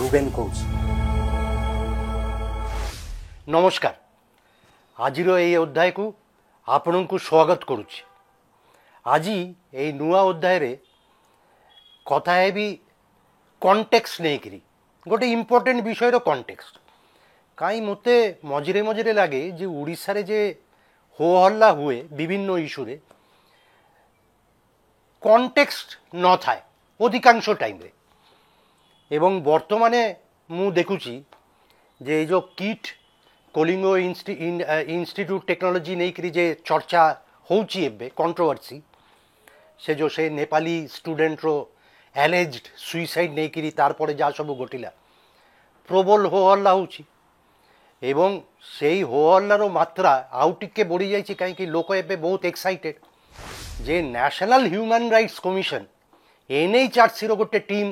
ଭୁବେନ କହୁଛି। ନମସ୍କାର, ଆଜିର ଏହି ଅଧ୍ୟାୟକୁ ଆପଣଙ୍କୁ ସ୍ୱାଗତ କରୁଛି। ଆଜି ଏହି ନୂଆ ଅଧ୍ୟାୟରେ କଥା ହେବି କଣ୍ଟେକ୍ସଟ ନେଇକିରି, ଗୋଟେ ଇମ୍ପୋର୍ଟାଣ୍ଟ ବିଷୟର କଣ୍ଟେକ୍ସଟ। କାହିଁ ମୋତେ ମଝିରେ ମଝିରେ ଲାଗେ ଯେ ଓଡ଼ିଶାରେ ଯେ ହୋ ହଲ୍ଲା ହୁଏ ବିଭିନ୍ନ ଇସ୍ୟୁରେ, କଣ୍ଟେକ୍ସଟ ନଥାଏ ଅଧିକାଂଶ ଟାଇମ୍ରେ। ଏବଂ ବର୍ତ୍ତମାନେ ମୁଁ ଦେଖୁଛି ଯେ ଏଇ ଯେଉଁ କିଟ୍ କଳିଙ୍ଗ ଇନଷ୍ଟିଚ୍ୟୁଟ୍ ଟେକ୍ନୋଲୋଜି ନେଇକରି ଯେ ଚର୍ଚ୍ଚା ହେଉଛି ଏବେ, କଣ୍ଟ୍ରୋଭର୍ସି, ସେ ଯେଉଁ ସେ ନେପାଳୀ ଷ୍ଟୁଡେଣ୍ଟର ଆଲେଜ୍ଡ ସୁଇସାଇଡ୍ ନେଇକରି ତାରପରେ ଯାହା ସବୁ ଘଟିଲା, ପ୍ରବଳ ହୋ ହଲ୍ଲା ହେଉଛି। ଏବଂ ସେଇ ହୋ ହଲ୍ଲାର ମାତ୍ରା ଆଉ ଟିକେ ବଢ଼ିଯାଇଛି, କାହିଁକି ଲୋକ ଏବେ ବହୁତ ଏକ୍ସାଇଟେଡ୍ ଯେ ନ୍ୟାସନାଲ୍ ହ୍ୟୁମାନ୍ ରାଇଟ୍ସ କମିଶନ NHRCର ଗୋଟେ ଟିମ୍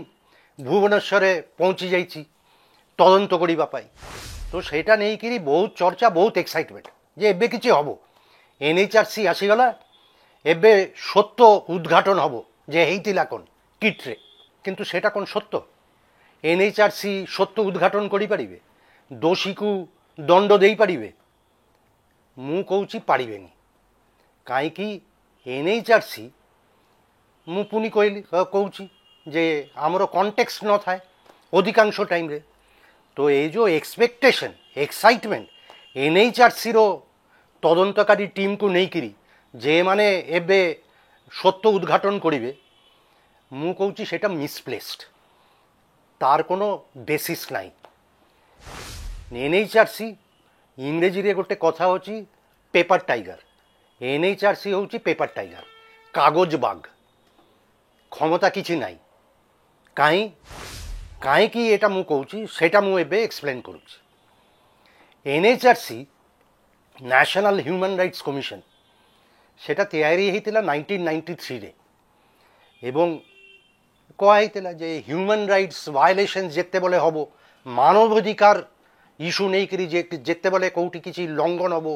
ଭୁବନେଶ୍ୱରରେ ପହଞ୍ଚି ଯାଇଛି ତଦନ୍ତ କରିବା ପାଇଁ। ତ ସେଇଟା ନେଇକିରି ବହୁତ ଚର୍ଚ୍ଚା, ବହୁତ ଏକ୍ସାଇଟମେଣ୍ଟ ଯେ ଏବେ କିଛି ହେବ। NHRC ଆସିଗଲା, ଏବେ ସତ୍ୟ ଉଦ୍ଘାଟନ ହେବ ଯେ ହେଇଥିଲା କ'ଣ କିଟ୍ରେ। କିନ୍ତୁ ସେଇଟା କ'ଣ ସତ୍ୟ? NHRC ସତ୍ୟ ଉଦ୍ଘାଟନ କରିପାରିବେ? ଦୋଷୀକୁ ଦଣ୍ଡ ଦେଇପାରିବେ? ମୁଁ କହୁଛି ପାରିବେନି। କାହିଁକି NHRC, ମୁଁ ପୁଣି କହୁଛି ଯେ ଆମର କଣ୍ଟେକ୍ସଟ ନଥାଏ ଅଧିକାଂଶ ଟାଇମ୍ରେ। ତ ଏଇ ଯେଉଁ ଏକ୍ସପେକ୍ଟେସନ୍, ଏକ୍ସାଇଟମେଣ୍ଟ NHRCର ତଦନ୍ତକାରୀ ଟିମ୍କୁ ନେଇକିରି ଯେମାନେ ଏବେ ସତ୍ୟ ଉଦ୍ଘାଟନ କରିବେ, ମୁଁ କହୁଛି ସେଇଟା ମିସପ୍ଲେସ୍ଡ, ତାର কোনো ବେସିସ୍ ନାହିଁ। NHRC ଇଂରେଜୀରେ ଗୋଟେ କଥା ହେଉଛି ପେପର ଟାଇଗର। NHRC ହେଉଛି ପେପର ଟାଇଗର, କାଗଜ ବାଘ, ক্ষমতা କିଛି ନାହିଁ। କାହିଁକି ଏଇଟା ମୁଁ କହୁଛି ସେଇଟା ମୁଁ ଏବେ ଏକ୍ସପ୍ଲେନ୍ କରୁଛି। NHRC national human rights commission, ସେଇଟା ତିଆରି ହେଇଥିଲା 1993ରେ। ଏବଂ କୁହାହେଇଥିଲା ଯେ ହ୍ୟୁମାନ୍ ରାଇଟ୍ସ ଭାୟୋଲେସନ୍ ଯେତେବେଳେ ହେବ, ମାନବାଧିକାର ଇସ୍ୟୁ ନେଇକରି ଯେତେବେଳେ କେଉଁଠି କିଛି ଲଙ୍ଘନ ହେବ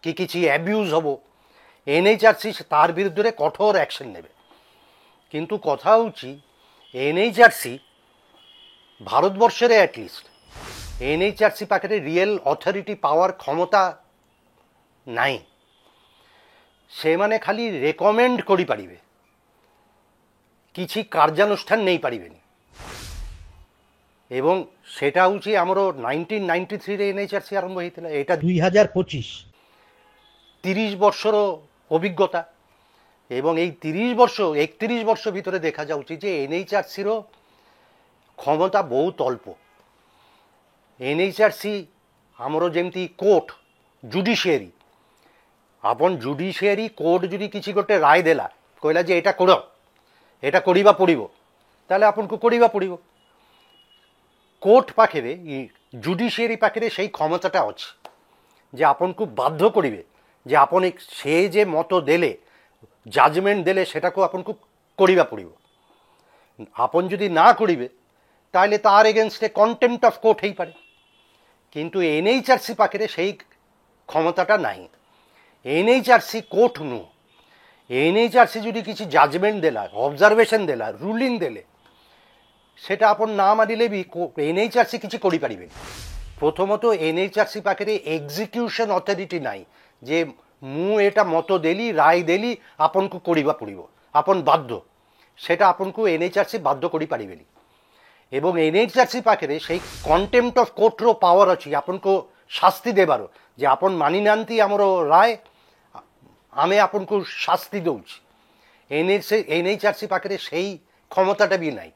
କି କିଛି ଆବ୍ୟୁଜ୍ ହେବ, NHRC ତାର ବିରୁଦ୍ଧରେ କଠୋର ଆକ୍ସନ୍ ନେବେ। କିନ୍ତୁ କଥା ହେଉଛି NHRC ଭାରତବର୍ଷରେ ଆଟଲିଷ୍ଟ NHRC ପାଖରେ ରିଏଲ୍ ଅଥରିଟି ପାୱାର ক্ষমতা ନାହିଁ। ସେମାନେ ଖାଲି ରେକମେଣ୍ଡ କରିପାରିବେ, କିଛି କାର୍ଯ୍ୟାନୁଷ୍ଠାନ ନେଇପାରିବେନି। ଏବଂ সেটা ହେଉଛି ଆମର 1993ରେ NHRC ଆରମ୍ଭ ହେଇଥିଲା। এটা 2025, 30 ବର୍ଷର ଅଭିଜ୍ଞତା। এবং এই 31 ବର୍ଷ ଭିତରେ ଦେଖାଯାଉଛି ଯେ NHRCର ক্ষমতা ବହୁତ ଅଳ୍ପ। NHRC ଆମର ଯେମିତି କୋର୍ଟ, ଜୁଡ଼ିସିଆରୀ, ଆପଣ ଜୁଡ଼ିସିଆରୀ କୋର୍ଟ ଯଦି କିଛି ଗୋଟେ ରାୟ ଦେଲା, କହିଲା ଯେ ଏଇଟା କର, ଏଇଟା କରିବା ପଡ଼ିବ, ତାହେଲେ ଆପଣଙ୍କୁ କରିବା ପଡ଼ିବ। କୋର୍ଟ ପାଖରେ, ଜୁଡ଼ିସିଆରୀ ପାଖରେ সেই ক্ষমতাটা ଅଛି যে ଆପଣଙ୍କୁ ବାଧ୍ୟ କରିବେ যে ଆପଣ ସେ ଯେ ମତ ଦେଲେ, জাজমেন্ট দেলে সেটাকে আপনাকে করিবা পড়িব। আপন যদি না করিবে তাহলে তার এগেনস্টে কন্টেম্পট অফ কোর্ট হয়ে পারে। কিন্তু NHRC পাখে সেই ক্ষমতাটা নাই। NHRC কোর্ট নু। NHRC যদি কিছু জাজমেন্ট দেলা, অবজারভেশন দেলা, রুলিং দেলে, সেটা আপন না মানিলে বি NHRC কিছু করি পারিবে। প্রথমত NHRC পাখে এক্সিকিউশন অথরিটি নাই যে ମୁଁ ଏଇଟା ମତ ଦେଲି, ରାୟ ଦେଲି, ଆପଣଙ୍କୁ କରିବା ପଡ଼ିବ, ଆପଣ ବାଧ୍ୟ, সেটা ଆପଣଙ୍କୁ NHRC ବାଧ୍ୟ କରିପାରିବେନି। এবং NHRC ପାଖରେ সেই କଣ୍ଟେମ୍ପଟ ଅଫ୍ କୋର୍ଟର ପାୱାର ଅଛି ଆପଣଙ୍କୁ ଶାସ୍ତି ଦେବାର, ଯେ ଆପଣ ମାନି ନାହାନ୍ତି ଆମର ରାୟ, ଆମେ ଆପଣଙ୍କୁ ଶାସ୍ତି ଦେଉଛୁ। NHRC ପାଖରେ সেই ক্ষমতাটা ବି ନାହିଁ।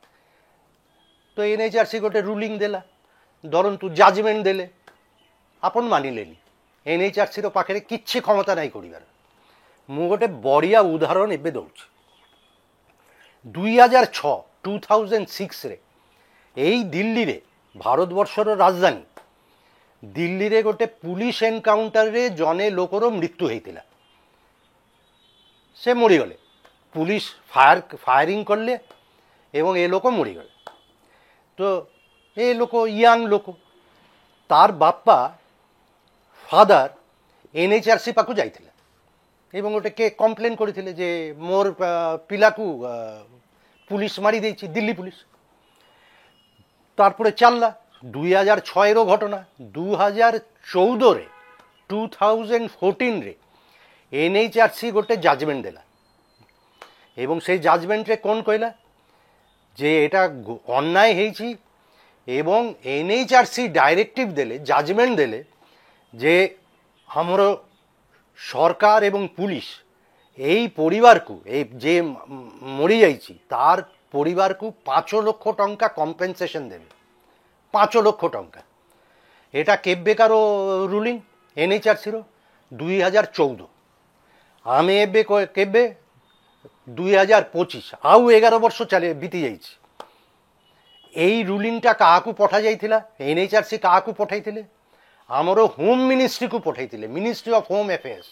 ତ NHRC ଗୋଟେ ରୁଲିଂ ଦେଲା, ଧରନ୍ତୁ ଜାଜମେଣ୍ଟ ଦେଲେ, ଆପଣ ମାନିଲେନି, NHRCର ପାଖରେ କିଛି ক্ষমতা ନାହିଁ କରିବାର। ମୁଁ ଗୋଟେ ବଢ଼ିଆ ଉଦାହରଣ ଏବେ ଦେଉଛି। 2006ରେ ଏଇ ଦିଲ୍ଲୀରେ, ଭାରତବର୍ଷର ରାଜଧାନୀ ଦିଲ୍ଲୀରେ ଗୋଟେ ପୁଲିସ ଏନକାଉଣ୍ଟରରେ ଜଣେ ଲୋକର ମୃତ୍ୟୁ ହେଇଥିଲା। ସେ ମରିଗଲେ, ପୁଲିସ ফায়ারিং করলে এবং এ লোক মরিগলে। তো এ লোক ইয়াং লোক, তার বাপা ফাদার NHRC পাখু যাইଥିଲେ এবং ওটাকে কমপ্লেন করেছিলে যে মোর পিলাকু পুলিশ মারি দিয়েছি, দিল্লি পুলিশ। ତାପରେ ଚାଲିଲା 2006ର ଘଟଣା 2014ରେ 2014ରେ NHRC ଗୋଟେ ଜଜମେଣ୍ଟ ଦେଲା এবং সেই জজমেন্টে কোন কইলা যে এটা অন্যায় হয়েছি এবং NHRC ডাইরেক্টিভ দেলে জজমেন্ট দেলে যে আমার সরকার এবং পুলিশ এই পরিবারকু এই যে মরি যাইছি তার পরিবারকু 5 লক্ষ টাকা কম্পেনসেশন দেবে 5 লক্ষ টাকা এটা কেবেকার রুলিং NHRCর 2014 আমি এবে কেবে 2025 ଆଉ 11 ବର୍ଷ ଚାଲି ବିତି ଯାଇଛି এই রুলিংটা কাহাকু পঠা যাইଥିଲା NHRC কাহাকু পঠাইଥିଲେ ଆମର হোম ମିନିଷ୍ଟ୍ରିକୁ ପଠାଇଥିଲେ ministry of home affairs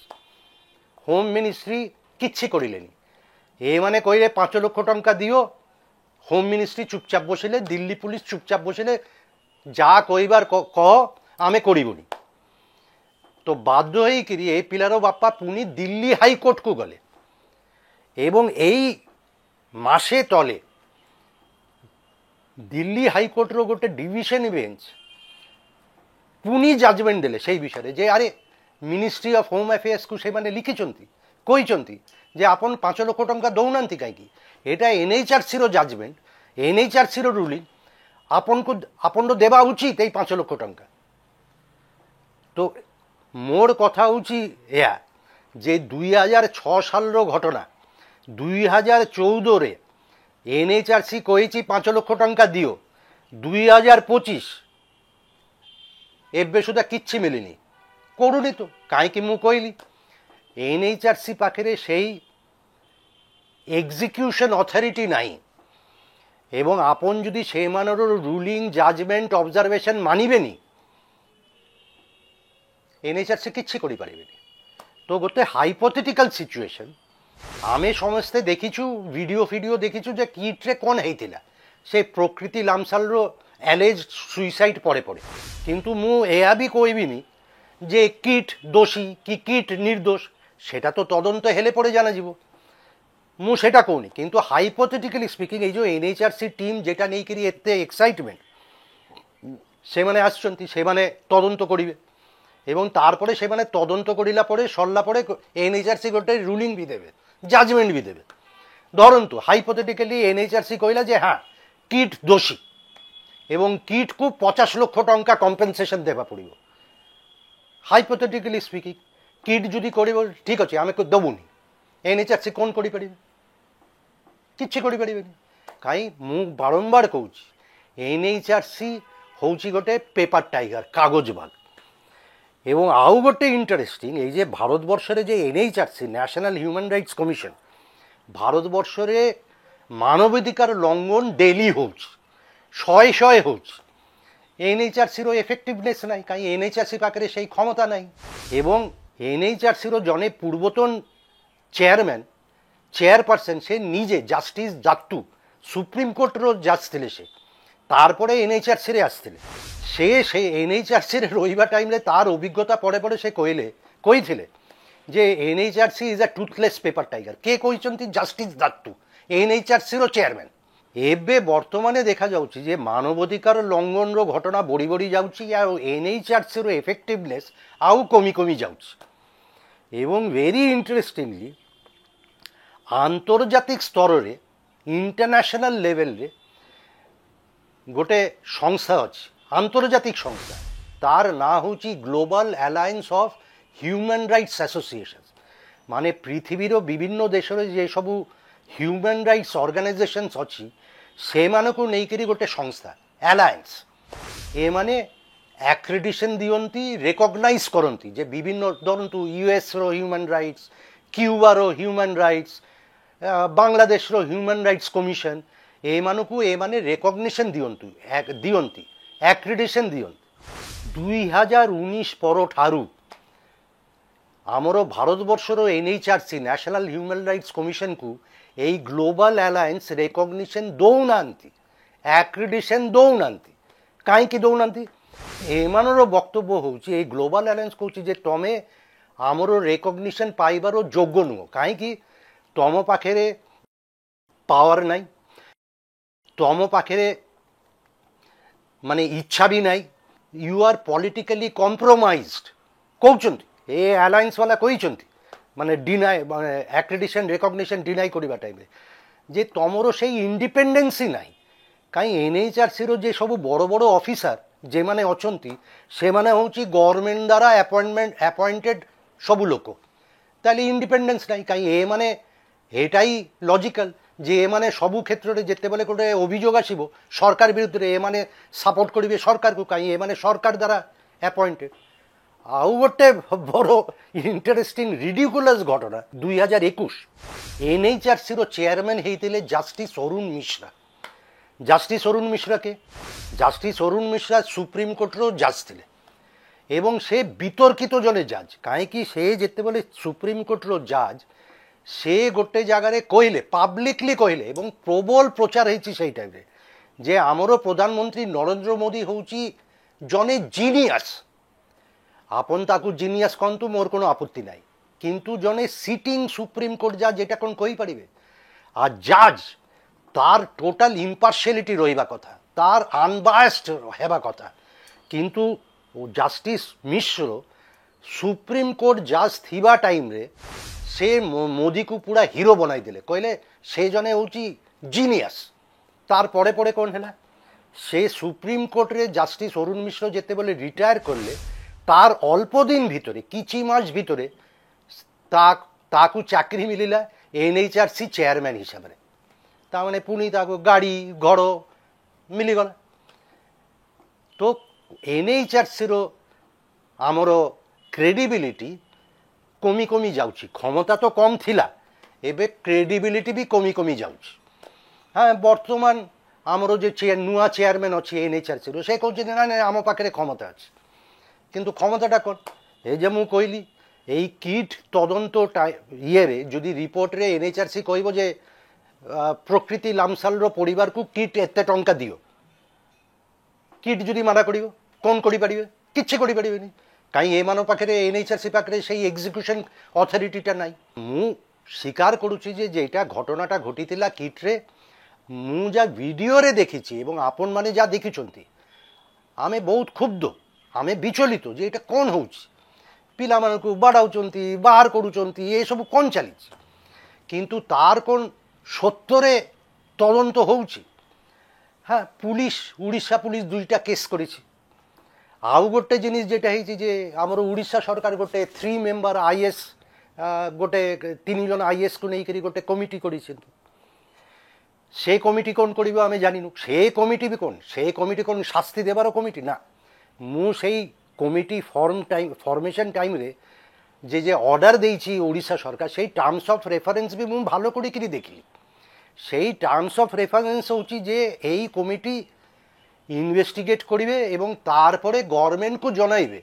home ministry କିଛି କରିଲେନି ଏମାନେ କହିଲେ 5 ଲକ୍ଷ ଟଙ୍କା ଦିଅ ହୋମ୍ ମିନିଷ୍ଟ୍ରି ଚୁପଚାପ ବସିଲେ ଦିଲ୍ଲୀ ପୁଲିସ ଚୁପଚାପ ବସିଲେ ଯାହା କହିବାର କହ ଆମେ କରିବୁନି তো বাধ্য হইকিরি এই পিলার বাপা পুনি দিল্লি হাইকোর্টକୁ গলে এবং এই মাসে তলে দিল্লি হাইকোর্টর গোটে ডিভিশন বেঞ্চ পুনি জজমেন্ট দেলে সেই বিষয়ে যে আরে মিনিস্ট্রি অফ হোম আফেয়ার্সকু সেমানে লিখিছন্তি কইছন্তি যে আপন 5 লক্ষ টাকা দৌনান্তি কাইকি এটা NHRCর জজমেন্ট NHRCর রুলিং আপন দেবা উচিত এই 5 লক্ষ টাকা তো মোর কথা হচ্ছে এয়া যে 2006 সালের ঘটনা 2014রে NHRC কইছি 5 লক্ষ টাকা দিও 2025 ଏବେ ସୁଦ୍ଧା କିଛି ମିଳିନି କରୁନି ତ କାହିଁକି ମୁଁ କହିଲି NHRC ପାଖରେ ସେଇ ଏକ୍ଜିକ୍ୟୁସନ୍ ଅଥରିଟି ନାହିଁ ଏବଂ ଆପଣ ଯଦି ସେମାନର ରୁଲିଂ ଜଜମେଣ୍ଟ ଅବଜରଭେସନ୍ ମାନିବେନି NHRC କିଛି କରିପାରିବେନି তো ଗୋଟେ ହାଇପୋଥେଟିକାଲ ସିଚୁଏସନ୍ ଆମେ ସମସ୍ତେ ଦେଖିଛୁ ଭିଡ଼ିଓ ଦେଖିଛୁ ଯେ କିଟ୍ରେ କ'ଣ ହେଇଥିଲା ସେ ପ୍ରକୃତି ଲାମସାଲର एलेज सुइसाइड पड़े पड़े किंतु मु एया भी कहबिनी जे किट दोषी कि किट निर्दोष सेटा तो तदंत हेले पड़े जाना जीव मु सेटा कहूनी किंतु हाइपोथेटिकली स्पीकिंग ये जो NHRC टीम जेटा नहीं करी एते एक्साइटमेंट से माने आछंती से माने तदंत करिवे एवं तारपरे से माने तदंत करिला परे सरला परे NHRC गोटे रूलिंग भी देबे जजमेंट भी देबे धरंतु हाइपोथेटिकली NHRC कहला जे हाँ किट दोषी এবং কিটকু 50 লক্ষ টাকা কম্পেনসেশন দেবা পড়িব হাইপোথেটিক্যালি স্পিকিং কিট যদি করিব ঠিক আছে আমি দেবুনি NHRC কোন করি পারিবে কিছু করি পারিবেনি কাই মু বারম্বার কହୁছি NHRC হউছি গোটে পেপার টাইগার কাগজ বাঘ এবং আউ গোটে ইন্টারেস্টিং এই যে ভারতবর্ষের যে NHRC national human rights commission ভারতবর্ষরে মানবাধিকার লঙ্ঘন ডেলি হচ্ছে শয়ে শয়ে হচ্ছে NHRCর এফেক্টিভনেস নাই কাই NHRC পাখে সেই ক্ষমতা নাই এবং NHRCর জনে পূর্বতন চেয়ারপারসন সে নিজে জাস্টিস জাত্তু সুপ্রিমকোর্টর জাজ ଥିଲେ সে তারপরে NHRCরে আসছিলে সে NHRCরে রইবা টাইমে তার অভিজ্ঞতা পড়ে পড়ে সে কইছিলে যে NHRC is a toothless paper tiger কে কইছন্তি জাস্টিস জাত্তু NHRCর চেয়ারম্যান ଏବେ ବର୍ତ୍ତମାନେ ଦେଖାଯାଉଛି ଯେ ମାନବାଧିକାର ଲଙ୍ଘନର ଘଟଣା ବଢ଼ି ବଢ଼ି ଯାଉଛି ଆଉ NHRCର ଏଫେକ୍ଟିଭନେସ୍ ଆଉ କମି କମି ଯାଉଛି ଏବଂ ଭେରି ଇଣ୍ଟରେଷ୍ଟିଂଲି ଆନ୍ତର୍ଜାତିକ ସ୍ତରରେ ଇଣ୍ଟରନ୍ୟାସନାଲ ଲେଭେଲରେ ଗୋଟେ ସଂସ୍ଥା ଅଛି ଆନ୍ତର୍ଜାତିକ ସଂସ୍ଥା ତାର ନାଁ ହେଉଛି global alliance of human rights association ମାନେ ପୃଥିବୀର ବିଭିନ୍ନ ଦେଶରେ ଯେ ସବୁ ହ୍ୟୁମାନ୍ ରାଇଟ୍ସ ଅର୍ଗାନାଇଜେସନ୍ସ ଅଛି ସେମାନଙ୍କୁ ନେଇକରି ଗୋଟେ ସଂସ୍ଥା ଆଲାଏନ୍ସ ଏମାନେ ଆକ୍ରେଡିସନ୍ ଦିଅନ୍ତି ରେକଗ୍ନାଇଜ୍ କରନ୍ତି ଯେ ବିଭିନ୍ନ ଧରନ୍ତୁ ୟୁଏସ୍ର ହ୍ୟୁମାନ୍ ରାଇଟ୍ସ କ୍ୟୁବାର ହ୍ୟୁମାନ୍ ରାଇଟ୍ସ ବାଂଲାଦେଶର ହ୍ୟୁମାନ୍ ରାଇଟ୍ସ କମିଶନ ଏମାନଙ୍କୁ ଏମାନେ ରେକଗ୍ନିସନ୍ ଦିଅନ୍ତି ଆକ୍ରେଡିସନ୍ ଦିଅନ୍ତି 2019 ପରଠାରୁ ଆମର ଭାରତବର୍ଷର NHRC ନ୍ୟାସନାଲ ହ୍ୟୁମାନ୍ ରାଇଟ୍ସ କମିଶନକୁ এই গ্লোবাল আলায়েন্স রেকগনিশন দৌনান্তি অ্যাক্রিডিশন দৌনান্তি কাইকি দৌনান্তি এমানর বক্তব্য হচ্ছে এই গ্লোবাল আলায়েন্স কହୁଛି যে তমে আমার রেকগনিশন পাইবার যোগ্য নুহ কাইকি তম পাখে পাওয়ার নাই তম পাখে ମାନେ ଇଚ୍ଛା ବି ନାହିଁ, ୟୁ ଆର୍ ପଲିଟିକାଲି କମ୍ପ୍ରୋମାଇଜ୍ଡ କହୁଛନ୍ତି, ଏ ଆଲାଏନ୍ସ ବାଲା କହିଛନ୍ତି, ମାନେ ଡିନାଏ ମାନେ ଆକ୍ରେଡିସନ୍ ରେକଗ୍ନିସନ୍ ଡିନାଇ କରିବା ଟାଇମ୍ରେ ଯେ ତମର ସେଇ ଇଣ୍ଡିପେଣ୍ଡେନ୍ସି ନାହିଁ। କାହିଁ NHRCର ଯେ ସବୁ ବଡ଼ ବଡ଼ ଅଫିସର যেମାନେ ଅଛନ୍ତି ସେମାନେ ହେଉଛି ଗଭର୍ଣ୍ଣମେଣ୍ଟ ଦ୍ୱାରା ଆପଏଣ୍ଟେଡ୍ ସବୁ ଲୋକ, ତାହେଲେ ଇଣ୍ଡିପେଣ୍ଡେନ୍ସ ନାହିଁ। କାହିଁ ଏମାନେ ଏଇଟାই ଲଜିକାଲ যে এମାନେ ସବୁ କ୍ଷେତ୍ରରେ ଯେତେବେଳେ ଗୋଟେ ଅଭିଯୋଗ ଆସିବ ସରକାର ବିରୁଦ୍ଧରେ ଏମାନେ ସପୋର୍ଟ କରିବେ ସରକାରକୁ, କାହିଁ ଏମାନେ ସରକାର ଦ୍ୱାରା ଆପଏଣ୍ଟେଡ୍। ଆଉ ଗୋଟେ ବଡ଼ ଇଣ୍ଟରେଷ୍ଟିଂ ରିଡିକୁଲସ୍ ଘଟଣା, 2021 NHRCର ଚେୟାରମ୍ୟାନ୍ ହେଇଥିଲେ ଜଷ୍ଟିସ୍ ଅରୁଣ ମିଶ୍ରା। ଜଷ୍ଟିସ୍ ଅରୁଣ ମିଶ୍ରା কে? ଜଷ୍ଟିସ୍ ଅରୁଣ ମିଶ୍ରା ସୁପ୍ରିମକୋର୍ଟର ଜଜ୍ ଥିଲେ ଏବଂ ସେ ବିତର୍କିତ ଜଣେ ଜଜ୍। କାହିଁକି ସେ ଯେତେବେଳେ ସୁପ୍ରିମକୋର୍ଟର ଜଜ୍ ସେ ଗୋଟେ ଜାଗାରେ କହିଲେ, ପାବ୍ଲିକଲି କହିଲେ ଏବଂ ପ୍ରବଳ ପ୍ରଚାର ହେଇଛି ସେଇ ଟାଇମ୍ରେ ଯେ ଆମର ପ୍ରଧାନମନ୍ତ୍ରୀ ନରେନ୍ଦ୍ର ମୋଦି ହେଉଛି ଜଣେ ଜିନିୟସ୍। ଆପଣ ତାକୁ ଜିନିୟସ୍ କହନ୍ତୁ, ମୋର কোনো আপত্তি নাই, কিন্তু ଜଣେ সিটিং সুপ্রিমকোর্ট জজ এটা কোন কইপারিবে? আর জজ তার টোটাল ইম্পার্শিয়ালিটি রহিবা কথা, তার আনবায়াসড হেবা কথা, কিন্তু জাস্টিস মিশ্র সুপ্রিমকোর্ট জজ থিবা টাইমরে সে মোদিକୁ পুরা হিরো বনাই দেলে, কইলে সে জনে হচ্ছে জিনিয়াস। তারপরে পরে কোন হেলা, সে সুপ্রিমকোর্টরে জাস্টিস অরুণ মিশ্র যেতেবেলে রিটায়ার করলে তার অল্প দিন ভিতরে কিছু মাস ভিতরে তাকু চাকরি মিলিলা NHRC চেয়ারম্যান হিসাবে। তা মানে পুনি তাকে গাড়ি ঘর মিলিগলা। তো NHRCর আমার ক্রেডিবিলিটি কমি কমি যাଉଛି, ক্ষমতা তো কম ଥିଲା, ଏବେ ক্রেডিবিলিটি ବି কমি কমি যাଉଛି। হ্যাঁ, বর্তমান আমার যে নূয়া চেয়ারম্যান ଅଛି NHRCর সে কହୁଛି না না ଆମ ପାଖରେ ক্ষমতা ଅଛି, কিন্তু ক্ষমতাটা কোন? এই যে ମୁଁ କହିଲି এই কিট তদন্ত ইয়েরে যদি রিপোর্টরে NHRC କହିବ যে প্রকৃতি লামসালর পরিবারକୁ কিট এতে টঙ্কা দিও, কিট যদি মানা করিব কোন করিপারিবে? কিচ্ছি করিপারিবেনি। কাହିଁ এମାନଙ୍କ পাখে NHRC পাখে সেই এক্সিক্ୟୁସନ୍ ଅଥରିଟିଟା নাই। ମୁଁ স্বীকার করুছি যে যেটা ঘটনাটা ঘটিଥିଲା কিটরে ମୁଁ যা ভিডিওরে দেখিছি এবং আপন মানে যা দেখিଛନ୍ତି আমি বহুত ক্ষুব্ধ, আমি বিচলিত যে এটা কোন হଉଛି। ପିଲାମାନଙ୍କୁ ବାଡ଼ାଉଛନ୍ତି, ବାହାର କରୁଛନ୍ତି, ଏସବୁ କ'ଣ ଚାଲିଛି? କିନ୍ତୁ ତାର କ'ଣ ସତ୍ୟରେ ତଦନ୍ତ ହେଉଛି? হ্যাঁ, পুলিশ উড়িষ্যা পুলিশ 2টা কেস করেছে। ଆଉ ଗୋଟେ ଜିନିଷ যেটা ହେଇଛି যে ଆମର ଓଡ଼ିଶା ସରକାର ଗୋଟେ 3 মেম্বার IAS ଗୋଟେ 3 জন IASକୁ ନେଇକରି ଗୋଟେ କମିଟି କରିଛନ୍ତି। ସେ କମିଟି କ'ଣ କରିବ ଆମେ ଜାଣିନୁ। ସେ କମିଟି ବି କ'ଣ, ସେ କମିଟି କ'ଣ শাস্তি দেবার কমিটি না। ମୁଁ ସେଇ কমিটি ফর্মেশন টাইমরে যে যে অর্ডার দিয়েছি ওড়িশা সরকার সেই টার্মস অফ রেফারেন্স বি মু ভালো করে কিরি দেখলি। সেই টার্মস অফ রেফারেন্স হচ্ছে যে এই কমিটি ইনভেস্টিগেট করবে এবং তারপরে গভর্নমেন্টকে জানাইবে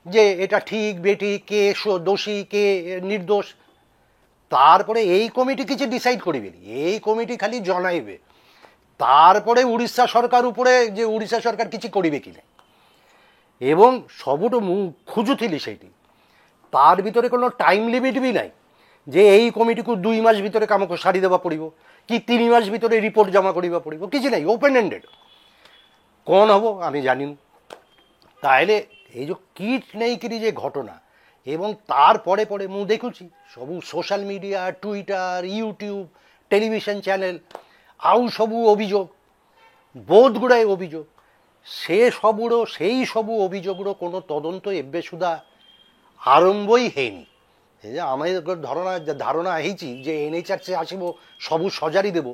যে এটা ঠিক বেঠিক, কে দোষী কে নির্দোষ। তারপরে এই কমিটি কিছু ডিসাইড করবে, এই কমিটি খালি জানাইবে, তারপরে উড়িষ্যা সরকার উপরে যে উড়িষ্যা সরকার কিছু করবে কি না। এবং ସବୁଠୁ ମୁଁ ଖୋଜୁଥିଲି ସେଇଠି তার ভিতরে কোনো টাইম লিমিট বি নাই যে এই কমিটিକୁ 2 মাস ভিতরে কামକୁ সারি দেওয়া পড়িব কি 3 মাস ভিতরে রিপোর্ট জমা করিবা পড়িব, কিছু নাই, ওপেন এন্ডেড। কোন হব আমি জানিনি। তাহলে এই যে কিট নেইকিরি যে ঘটনা এবং তারপরে পরে ମୁଁ দেখুছি ସବୁ social media, Twitter, YouTube, television channel ଆଉ ସବୁ অভিযোগ, ବହୁତ ଗୁଡ଼ାଏ অভিযোগ। সেই সবু অভিযোগর কোনো তদন্ত এবে সুদ্ধা আরম্ভই হয়নি। এই যে আমাদের ধারণা হয়েছি যে NHRC আসব সবু সজারি দেব,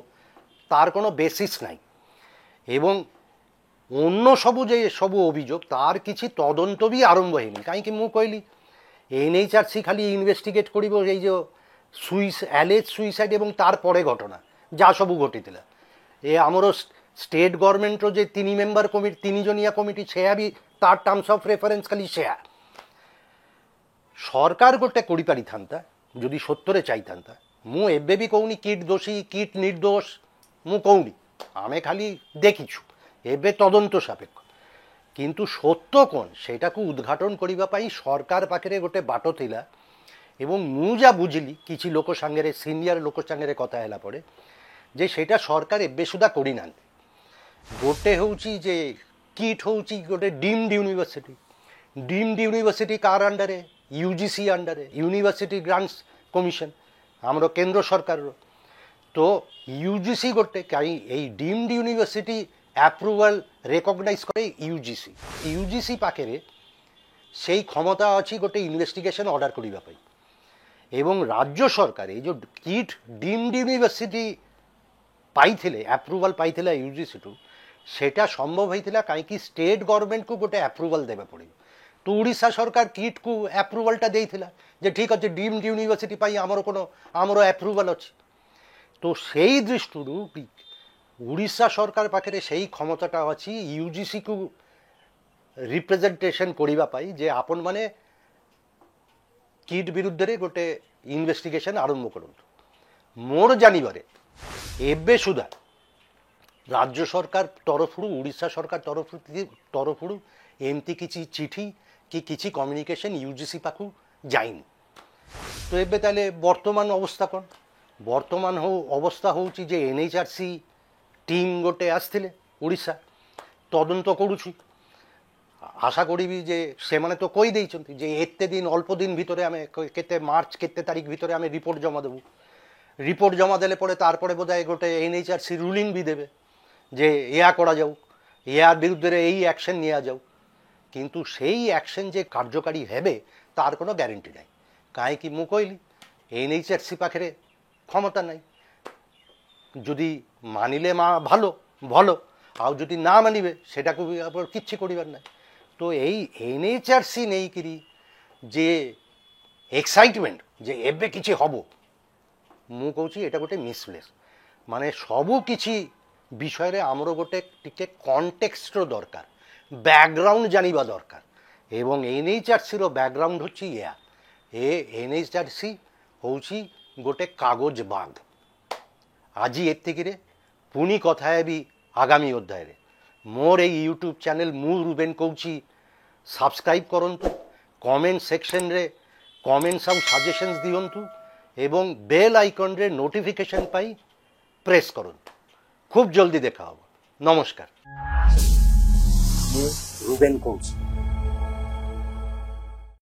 তার কোনো বেসিস নাই। এবং অন্য সবু যে সবু অভিযোগ তার কিছু তদন্ত বি আরম্ভ হয়নি। কাହିଁକି ମୁଁ କହିଲି NHRC খালি ইনভেস্টিগেট করিব এই যে অ্যালেজ সুইসাইড এবং তারপরে ঘটনা যা সবু ঘটিଥିଲା। এ আমার স্টেট গভর্নমেন্টর যে 3 মেম্বার কমিটি, 3 জনিয়া কমিটি, সেয়া বি তার টার্মস অফ রেফারেন্স খালি সেয়া। সরকার গোটে করিপারিথান্তা যদি সত্যরে চাইথান্তা। ମୁଁ ଏବେ ବି କହୁନି କିଟ୍ ଦୋଷୀ କିଟ୍ ନିର୍ଦୋଷ, ମୁଁ କହୁନି, ଆମେ ଖାଲି ଦେଖିଛୁ ଏବେ ତଦନ୍ତ ସାପେକ୍ଷ। କିନ୍ତୁ ସତ୍য କ'ଣ সেটাକୁ ଉଦ୍ଘାଟନ କରିବା ପାଇଁ ସରକାର ପାଖରେ ଗୋଟେ ବାଟ ଥିଲା। এবং ମୁଁ যা বুঝিলি কিছু লোক সাଙ୍ଗରେ, সিনিয়র লোক সাଙ୍ଗରେ କଥା ହେଲା ପରେ যে সেটা সরকার ଏବେ ସୁଦ୍ଧା କରିନାହାନ୍ତି। गोटे हूँ जे किट हूँ गोटे deemed university car under UGC under university grants commission आमर केंद्र सरकार तो यूजीसी गोटे कहीं डीम्ड यूनिवर्सिटी अप्रूवल रेकग्नाइज करे यूजीसी पाखे से क्षमता अच्छी गोटे इन्वेस्टिगेशन अर्डर करने एवं राज्य सरकार जो किट डीम्ड यूनिवर्सिटी पाई अप्रूवल पाई यूजीसी टू सेटा संभव होता कहीं स्टेट गवर्नमेंट को गोटे अप्रूवल देवा पड़े तो उड़ीसा सरकार किट को अप्रूवलटा देइथिला जे ठीक अच्छे डीम्ड यूनिवर्सिटी पाई आमर कोनो आमर अप्रूवल अच्छे तो से दृष्टि उड़ीसा सरकार पाखे से क्षमताटा अच्छी यूजीसी को रिप्रेजेंटेशन करने जे आपण माने किट विरुद्ध गोटे इन्वेस्टिगेशन आरंभ करूँ मोर जानवर एबे सुधा राज्य सरकार तरफ उड़ीसा सरकार तरफ एमती किसी चिठी कि किसी कम्युनिकेशन यूजीसी पाखु जाइनि तो एबे ताले वर्तमान अवस्था कौन वर्तमान अवस्था हूँ जे एनएचआरसी टीम गोटे आसते उड़ीसा तदंत करुच्छी आशा करी जे से माने तो कही देइछन्ति जे एते दिन अल्प दिन भितरे आमे केते मार्च केते तारीख भितरे आमे रिपोर्ट जमा देबू रिपोर्ट जमा देले परे तारपरे बोधहय गोटे एनएचआरसी रुलिंग भी देबे जे या करा जाऊ यार बिरुद्धे यही एक्शन निया जाऊ किंतु सेई एक्शन जे कार्यकारी हेबे तार कोनो ग्यारंटी नाई काहे कि मु कहली एनएचआरसी पाखे क्षमता नाई जदि मानिले मा भालो भलो आउ जदि ना मानिबे सेटाकु किछि करिबार नाई तो यही एनएचआरसी नहीं करी जे एक्साइटमेंट जे एबे किछि हबो मु कहूँ एटा गोटे मिसप्लेस माने सबु किछि विषय रे आमर गोटे टिके कॉन्टेक्स्ट दरकार बैकग्राउंड जानिबा दरकार एवं एनएचआरसी रो बैकग्राउंड होची या एनएचआरसी होची गोटे कागज बाग आज एतिकिरे पुनी कथा हेबी आगामी अध्याय रे मोर ए यूट्यूब चैनल मु रुबेन कहूँ सब्सक्राइब करंतु कमेंट सेक्शन रे कमेंट्स आउ सजेशंस दियंतु एवं बेल आइकन रे नोटिफिकेशन पाई प्रेस करंतु खूब जल्दी देखा हो नमस्कार रुबेन कहूँ।